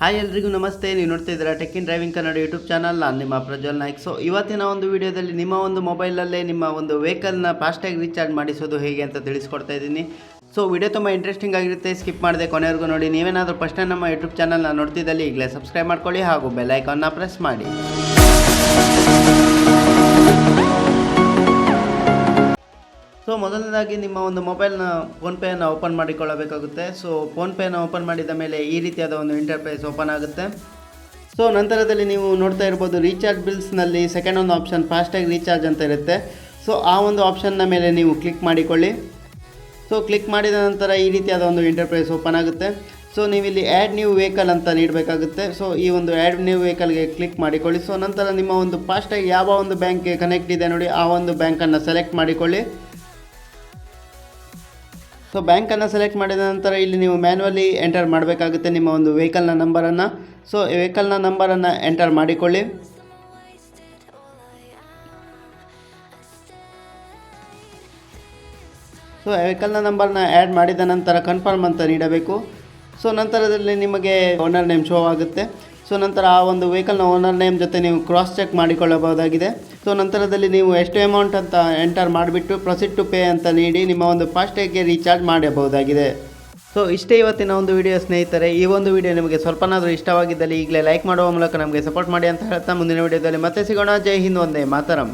Hi ಎಲ್ರಿಗೂ ನಮಸ್ತೆ. ನೀವು ನೋಡ್ತಾ ಇದ್ದೀರಾ tech in driving Kannada YouTube channel. ನಾನು ನಿಮ್ಮ ಪ್ರಜ್ವಲ್ ನಾಯ್ಕ್. ಸೊ ಇವತ್ತಿನ ಒಂದು ವಿಡಿಯೋದಲ್ಲಿ ನಿಮ್ಮ ಒಂದು ಮೊಬೈಲಲ್ಲೇ ನಿಮ್ಮ ಒಂದು ವೆಹಿಕಲ್ನ ಫಾಸ್ಟ್ಯಾಗ್ ರೀಚಾರ್ಜ್ ಮಾಡಿಸೋದು ಹೇಗೆ ಅಂತ ತಿಳಿಸ್ಕೊಡ್ತಾ ಇದ್ದೀನಿ. ಸೊ ವಿಡಿಯೋ ತುಂಬ ಇಂಟ್ರೆಸ್ಟಿಂಗ್ ಆಗಿರುತ್ತೆ, ಸ್ಕಿಪ್ ಮಾಡದೆ ಕೊನೆವರೆಗೂ ನೋಡಿ. ನೀವೇನಾದರೂ ಫಸ್ಟ್ ಟೈಮ್ ನಮ್ಮ ಯೂಟ್ಯೂಬ್ ಚಾನಲ್ನ ನೋಡ್ತಿದ್ದಲ್ಲಿ ಈಗಲೇ ಸಬ್ಸ್ಕ್ರೈಬ್ ಮಾಡ್ಕೊಳ್ಳಿ ಹಾಗೂ ಬೆಲ್ ಐಕಾನ್ನ ಪ್ರೆಸ್ ಮಾಡಿ. ಸೊ ಮೊದಲನೇದಾಗಿ ನಿಮ್ಮ ಒಂದು ಮೊಬೈಲ್ನ ಫೋನ್ಪೇಯನ್ನು ಓಪನ್ ಮಾಡಿಕೊಳ್ಳಬೇಕಾಗುತ್ತೆ. ಸೊ ಫೋನ್ಪೇಯನ್ನು ಓಪನ್ ಮಾಡಿದ ಮೇಲೆ ಈ ರೀತಿಯಾದ ಒಂದು ಇಂಟರ್ಫೇಸ್ ಓಪನ್ ಆಗುತ್ತೆ. ಸೊ ನಂತರದಲ್ಲಿ ನೀವು ನೋಡ್ತಾ ಇರ್ಬೋದು, ರೀಚಾರ್ಜ್ ಬಿಲ್ಸ್ನಲ್ಲಿ ಸೆಕೆಂಡ್ ಒಂದು ಆಪ್ಷನ್ ಫಾಸ್ಟ್ಯಾಗ್ ರೀಚಾರ್ಜ್ ಅಂತ ಇರುತ್ತೆ. ಸೊ ಆ ಒಂದು ಆಪ್ಷನ್ನ ಮೇಲೆ ನೀವು ಕ್ಲಿಕ್ ಮಾಡಿಕೊಳ್ಳಿ. ಸೊ ಕ್ಲಿಕ್ ಮಾಡಿದ ನಂತರ ಈ ರೀತಿಯಾದ ಒಂದು ಇಂಟರ್ಫೇಸ್ ಓಪನ್ ಆಗುತ್ತೆ. ಸೊ ನೀವಿಲ್ಲಿ ಆ್ಯಡ್ ನ್ಯೂ ವೆಹಿಕಲ್ ಅಂತ ನೀಡಬೇಕಾಗುತ್ತೆ. ಸೊ ಈ ಒಂದು ಆ್ಯಡ್ ನ್ಯೂ ವೆಹಿಕಲ್ಗೆ ಕ್ಲಿಕ್ ಮಾಡಿಕೊಳ್ಳಿ. ಸೊ ನಂತರ ನಿಮ್ಮ ಒಂದು ಫಾಸ್ಟ್ಯಾಗ್ ಯಾವ ಒಂದು ಬ್ಯಾಂಕ್ಗೆ ಕನೆಕ್ಟ್ ಇದೆ ನೋಡಿ, ಆ ಒಂದು ಬ್ಯಾಂಕನ್ನು ಸೆಲೆಕ್ಟ್ ಮಾಡಿಕೊಳ್ಳಿ. ಸೊ ಬ್ಯಾಂಕನ್ನು ಸೆಲೆಕ್ಟ್ ಮಾಡಿದ ನಂತರ ಇಲ್ಲಿ ನೀವು ಮ್ಯಾನ್ಯುವಲಿ ಎಂಟರ್ ಮಾಡಬೇಕಾಗುತ್ತೆ ನಿಮ್ಮ ಒಂದು ವೆಹಿಕಲ್ನ ನಂಬರನ್ನು. ಸೊ ವೆಹಿಕಲ್ನ ನಂಬರನ್ನು ಎಂಟರ್ ಮಾಡಿಕೊಳ್ಳಿ. ಸೊ ವೆಹಿಕಲ್ನ ನಂಬರ್ನ ಆ್ಯಡ್ ಮಾಡಿದ ನಂತರ ಕನ್ಫರ್ಮ್ ಅಂತ ನೀಡಬೇಕು. ಸೊ ನಂತರದಲ್ಲಿ ನಿಮಗೆ ಓನರ್ ನೇಮ್ ಶೋ ಆಗುತ್ತೆ. ಸೊ ನಂತರ ಆ ಒಂದು ವೆಹಿಕಲ್ನ ಓನರ್ ನೇಮ್ ಜೊತೆ ನೀವು ಕ್ರಾಸ್ ಚೆಕ್ ಮಾಡಿಕೊಳ್ಳಬಹುದಾಗಿದೆ. ಸೊ ನಂತರದಲ್ಲಿ ನೀವು ಎಷ್ಟು ಅಮೌಂಟ್ ಅಂತ ಎಂಟರ್ ಮಾಡಿಬಿಟ್ಟು ಪ್ರೊಸೀಡ್ ಟು ಪೇ ಅಂತ ನೀಡಿ ನಿಮ್ಮ ಒಂದು ಫಾಸ್ಟ್ಯಾಗ್ಗೆ ರೀಚಾರ್ಜ್ ಮಾಡಬಹುದಾಗಿದೆ. ಸೊ ಇಷ್ಟೇ ಇವತ್ತಿನ ಒಂದು ವಿಡಿಯೋ ಸ್ನೇಹಿತರೆ. ಈ ಒಂದು ವಿಡಿಯೋ ನಿಮಗೆ ಸ್ವಲ್ಪನಾದರೂ ಇಷ್ಟವಾಗಿದ್ದಲ್ಲಿ ಈಗಲೇ ಲೈಕ್ ಮಾಡುವ ಮೂಲಕ ನಮಗೆ ಸಪೋರ್ಟ್ ಮಾಡಿ ಅಂತ ಹೇಳ್ತಾ ಮುಂದಿನ ವಿಡಿಯೋದಲ್ಲಿ ಮತ್ತೆ ಸಿಗೋಣ. ಜೈ ಹಿಂದ್, ವಂದೇ ಮಾತರಂ.